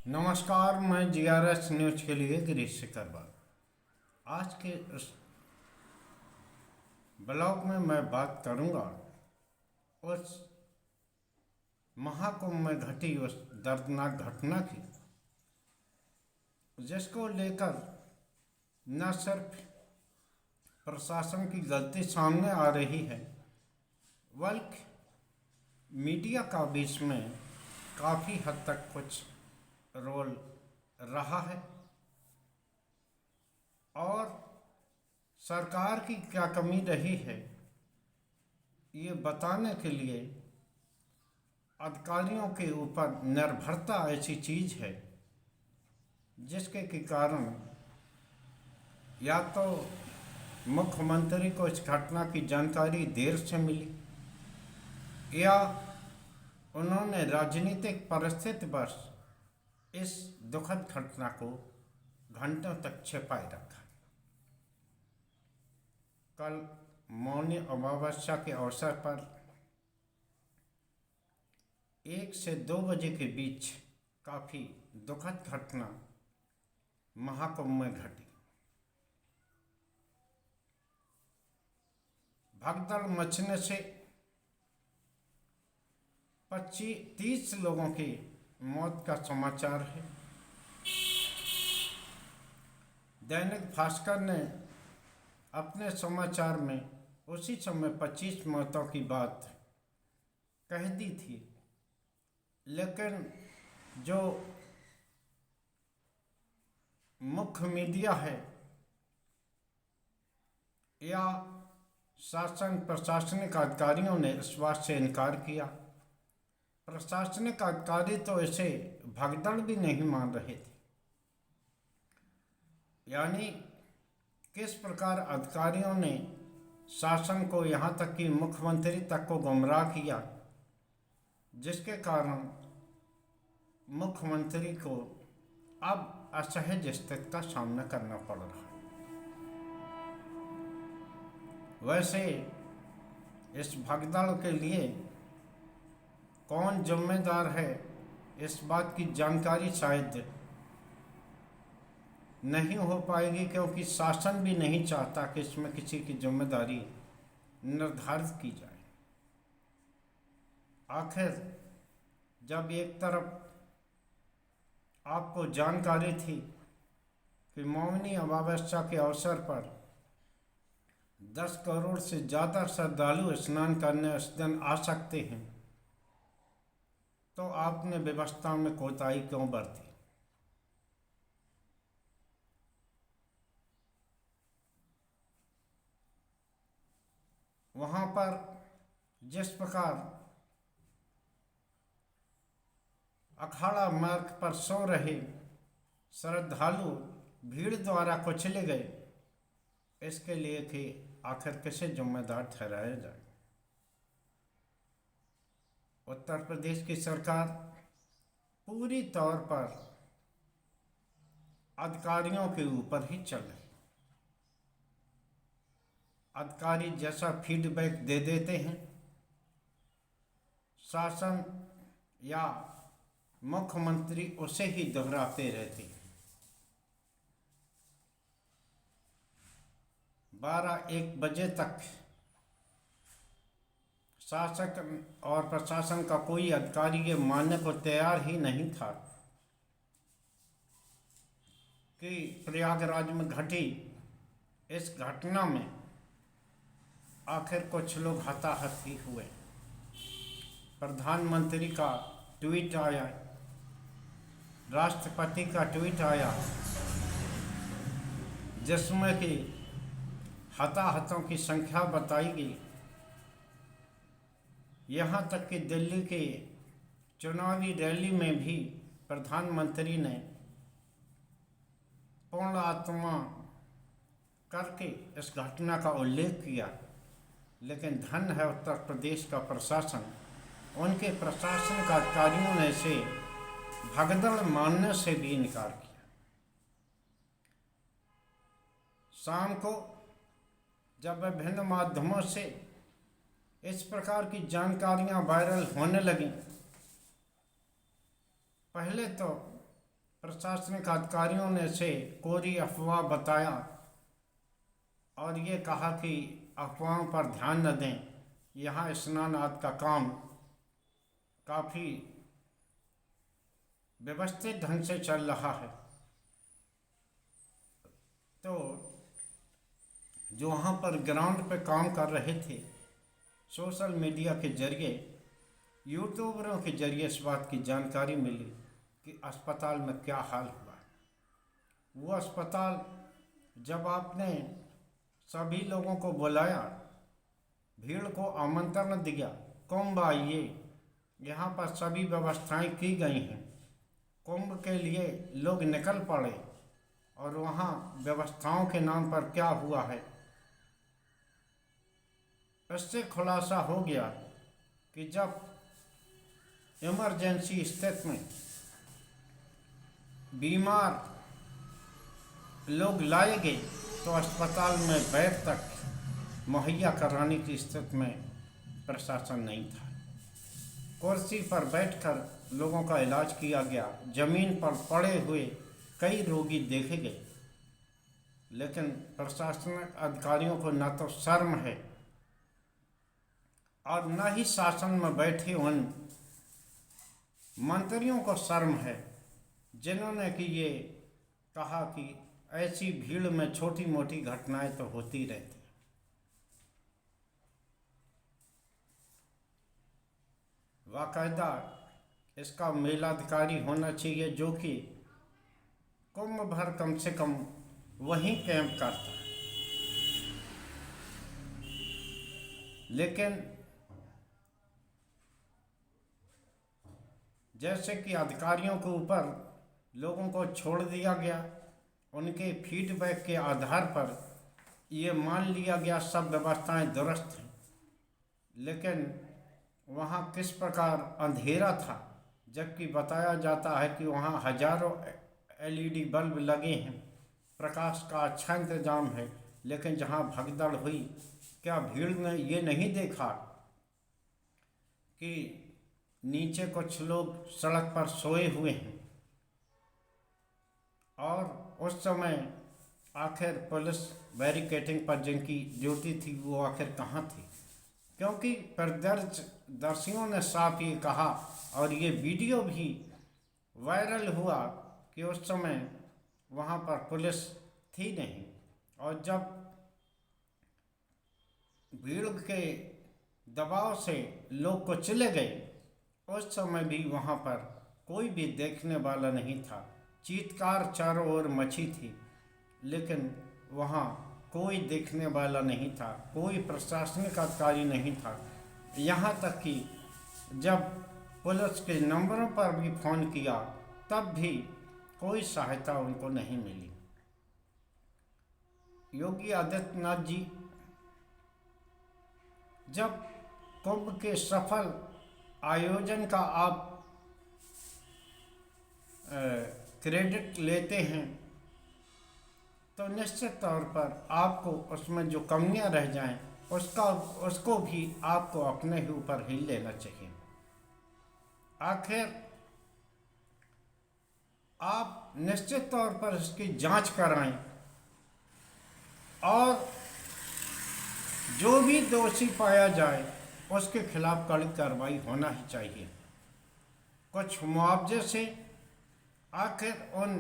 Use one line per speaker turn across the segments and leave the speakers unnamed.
नमस्कार, मैं GRS news के लिए गिरीश सिकरवार। आज के इस ब्लॉग में मैं बात करूंगा उस महाकुंभ में घटी उस दर्दनाक घटना की, जिसको लेकर न सिर्फ प्रशासन की गलती सामने आ रही है, बल्कि मीडिया का भी इसमें काफ़ी हद तक कुछ रोल रहा है। और सरकार की क्या कमी रही है, ये बताने के लिए अधिकारियों के ऊपर निर्भरता ऐसी चीज़ है जिसके के कारण या तो मुख्यमंत्री को इस घटना की जानकारी देर से मिली या उन्होंने राजनीतिक परिस्थितिवश इस दुखद घटना को घंटों तक छिपाए रखा। कल मौनी अमावस्या के अवसर पर 1 से 2 बजे के बीच काफ़ी दुखद घटना महाकुंभ में घटी। भगदड़ मचने से 25-30 लोगों की मौत का समाचार है। दैनिक भास्कर ने अपने समाचार में उसी समय 25 मौतों की बात कह दी थी, लेकिन जो मुख्य मीडिया है या शासन प्रशासनिक अधिकारियों ने इस बात से इनकार किया। प्रशासनिक अधिकारी तो इसे भगदड़ भी नहीं मान रहे थे। यानी किस प्रकार अधिकारियों ने शासन को, यहाँ तक कि मुख्यमंत्री तक को गुमराह किया, जिसके कारण मुख्यमंत्री को अब असहज स्थिति का सामना करना पड़ रहा है। वैसे इस भगदड़ के लिए कौन जिम्मेदार है, इस बात की जानकारी शायद नहीं हो पाएगी, क्योंकि शासन भी नहीं चाहता कि इसमें किसी की जिम्मेदारी निर्धारित की जाए। आखिर जब एक तरफ आपको जानकारी थी कि मौनी अमावस्या के अवसर पर 10 करोड़ से ज़्यादा श्रद्धालु स्नान करने उस दिन आ सकते हैं, तो आपने व्यवस्था में कोताही क्यों बरती? वहाँ पर जिस प्रकार अखाड़ा मार्ग पर सो रहे श्रद्धालु भीड़ द्वारा कुचले गए, इसके लिए कि आखिर किसे जिम्मेदार ठहराया जाए। उत्तर प्रदेश की सरकार पूरी तौर पर अधिकारियों के ऊपर ही चल रही। अधिकारी जैसा फीडबैक दे देते हैं, शासन या मुख्यमंत्री उसे ही दोहराते रहते हैं। 12-1 बजे तक शासक और प्रशासन का कोई अधिकारी ये मानने को तैयार ही नहीं था कि प्रयागराज में घटी इस घटना में आखिर कुछ लोग हताहत ही हुए। प्रधानमंत्री का ट्वीट आया, राष्ट्रपति का ट्वीट आया, जिसमें कि हताहतों की संख्या बताई गई। यहाँ तक कि दिल्ली के चुनावी रैली में भी प्रधानमंत्री ने पूर्ण आत्मा करके इस घटना का उल्लेख किया। लेकिन धन है उत्तर प्रदेश का प्रशासन, उनके प्रशासनिक अधिकारियों ने इसे भगदड़ मानने से भी इनकार किया। शाम को जब विभिन्न माध्यमों से इस प्रकार की जानकारियां वायरल होने लगीं, पहले तो प्रशासनिक अधिकारियों ने इसे कोरी अफवाह बताया और ये कहा कि अफवाहों पर ध्यान न दें, यहाँ स्नान आदि का काम काफ़ी व्यवस्थित ढंग से चल रहा है। तो जो वहाँ पर ग्राउंड पे काम कर रहे थे, सोशल मीडिया के जरिए, यूट्यूबरों के जरिए इस बात की जानकारी मिली कि अस्पताल में क्या हाल हुआ। वो अस्पताल जब आपने सभी लोगों को बुलाया, भीड़ को आमंत्रण दिया, कुंभ आइए, यहाँ पर सभी व्यवस्थाएं की गई हैं, कुंभ के लिए लोग निकल पड़े, और वहाँ व्यवस्थाओं के नाम पर क्या हुआ है, इससे खुलासा हो गया कि जब इमरजेंसी स्थिति में बीमार लोग लाए गए तो अस्पताल में बेड तक मुहैया कराने की स्थिति में प्रशासन नहीं था। कुर्सी पर बैठकर लोगों का इलाज किया गया, जमीन पर पड़े हुए कई रोगी देखे गए, लेकिन प्रशासनिक अधिकारियों को न तो शर्म है और न ही शासन में बैठे उन मंत्रियों को शर्म है जिन्होंने कि ये कहा कि ऐसी भीड़ में छोटी मोटी घटनाएं तो होती रहती। बाकायदा इसका मेलाधिकारी होना चाहिए जो कि कुंभ भर कम से कम वहीं कैंप करता है। लेकिन जैसे कि अधिकारियों के ऊपर लोगों को छोड़ दिया गया, उनके फीडबैक के आधार पर ये मान लिया गया सब व्यवस्थाएं दुरुस्त हैं, लेकिन वहाँ किस प्रकार अंधेरा था, जबकि बताया जाता है कि वहाँ हजारों एलईडी बल्ब लगे हैं, प्रकाश का अच्छा इंतजाम है, लेकिन जहाँ भगदड़ हुई, क्या भीड़ ने ये नहीं देखा कि नीचे कुछ लोग सड़क पर सोए हुए हैं, और उस समय आखिर पुलिस बैरिकेडिंग पर जिनकी ड्यूटी थी वो आखिर कहाँ थी? क्योंकि प्रदर्शियों ने साफ ये कहा और ये वीडियो भी वायरल हुआ कि उस समय वहाँ पर पुलिस थी नहीं, और जब भीड़ के दबाव से लोग को चले गए उस समय भी वहाँ पर कोई भी देखने वाला नहीं था। चीत्कार चारों ओर मची थी, लेकिन वहाँ कोई देखने वाला नहीं था, कोई प्रशासनिक अधिकारी नहीं था। यहाँ तक कि जब पुलिस के नंबरों पर भी फ़ोन किया तब भी कोई सहायता उनको नहीं मिली। योगी आदित्यनाथ जी जब कुंभ के सफल आयोजन का आप क्रेडिट लेते हैं तो निश्चित तौर पर आपको उसमें जो कमियां रह जाएं उसको भी आपको अपने ही ऊपर ही लेना चाहिए। आखिर आप निश्चित तौर पर इसकी जांच कराएं और जो भी दोषी पाया जाए उसके खिलाफ कड़ी कार्रवाई होना ही चाहिए। कुछ मुआवजे से आखिर उन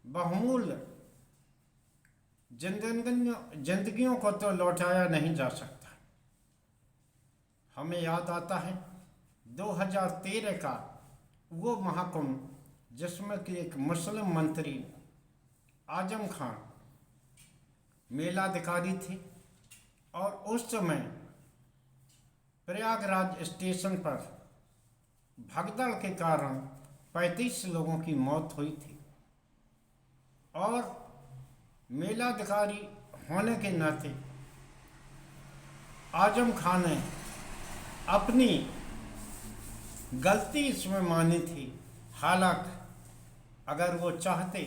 बहुमूल्य जिंदगियों को तो लौटाया नहीं जा सकता। हमें याद आता है 2013 का वो महाकुंभ जिसमें कि एक मुस्लिम मंत्री आजम खान मेलाधिकारी थे, और उस समय प्रयागराज स्टेशन पर भगदड़ के कारण 35 लोगों की मौत हुई थी, और मेलाधिकारी होने के नाते आजम खान ने अपनी गलती इसमें मानी थी। हालांकि अगर वो चाहते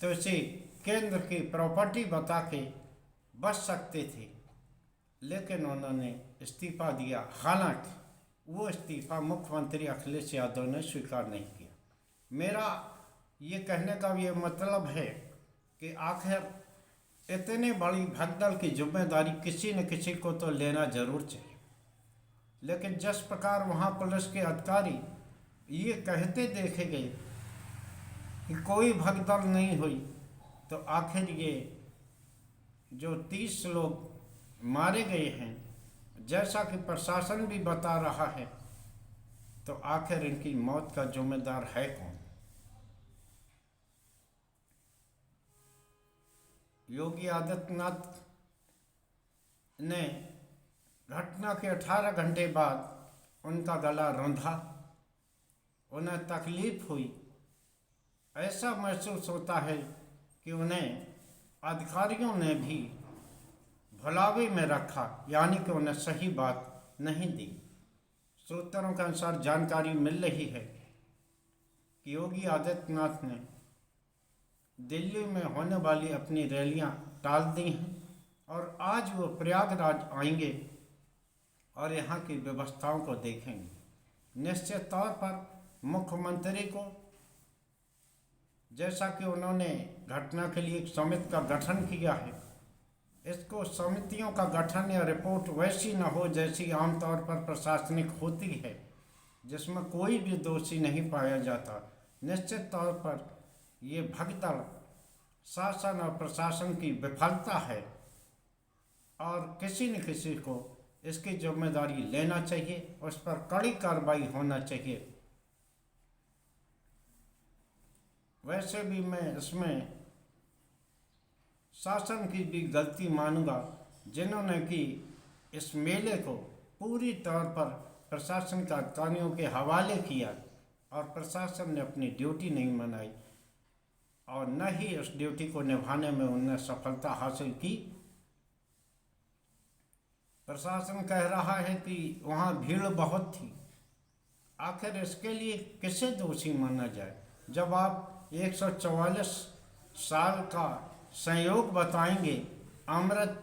तो इसे केंद्र की प्रॉपर्टी बता के बच सकते थे, लेकिन उन्होंने इस्तीफा दिया। हालांकि वो इस्तीफा मुख्यमंत्री अखिलेश यादव ने स्वीकार नहीं किया। मेरा ये कहने का ये मतलब है कि आखिर इतने बड़ी भगदड़ की जिम्मेदारी किसी न किसी को तो लेना जरूर चाहिए। लेकिन जिस प्रकार वहाँ पुलिस के अधिकारी ये कहते देखे गए कि कोई भगदड़ नहीं हुई, तो आखिर ये जो 30 लोग मारे गए हैं, जैसा कि प्रशासन भी बता रहा है, तो आखिर इनकी मौत का जिम्मेदार है कौन? योगी आदित्यनाथ ने घटना के 18 घंटे बाद उनका गला रौंधा, उन्हें तकलीफ हुई। ऐसा महसूस होता है कि उन्हें अधिकारियों ने भी भुलावे में रखा, यानी कि उन्हें सही बात नहीं दी। सूत्रों के अनुसार जानकारी मिल रही है कि योगी आदित्यनाथ ने दिल्ली में होने वाली अपनी रैलियां टाल दी हैं और आज वो प्रयागराज आएंगे और यहाँ की व्यवस्थाओं को देखेंगे। निश्चित तौर पर मुख्यमंत्री को, जैसा कि उन्होंने घटना के लिए एक समिति का गठन किया है, इसको समितियों का गठन या रिपोर्ट वैसी न हो जैसी आमतौर पर प्रशासनिक होती है, जिसमें कोई भी दोषी नहीं पाया जाता। निश्चित तौर पर ये भगदड़ शासन और प्रशासन की विफलता है और किसी न किसी को इसकी जिम्मेदारी लेना चाहिए, उस पर कड़ी कार्रवाई होना चाहिए। वैसे भी मैं इसमें शासन की भी गलती मानूंगा, जिन्होंने कि इस मेले को पूरी तौर पर प्रशासन के अधिकारियों के हवाले किया और प्रशासन ने अपनी ड्यूटी नहीं मनाई और न ही उस ड्यूटी को निभाने में उन्होंने सफलता हासिल की। प्रशासन कह रहा है कि वहाँ भीड़ बहुत थी। आखिर इसके लिए किसे दोषी माना जाए? जब आप 144 साल का संयोग बताएंगे, अमृत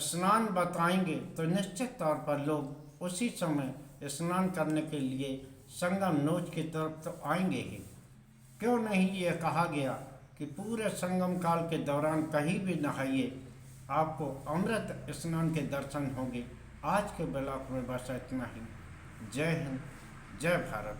स्नान बताएंगे, तो निश्चित तौर पर लोग उसी समय स्नान करने के लिए संगम नोच की तरफ तो आएंगे ही। क्यों नहीं ये कहा गया कि पूरे संगम काल के दौरान कहीं भी नहाइए, आपको अमृत स्नान के दर्शन होंगे। आज के ब्लॉग में बस इतना ही। जय हिंद, जय भारत।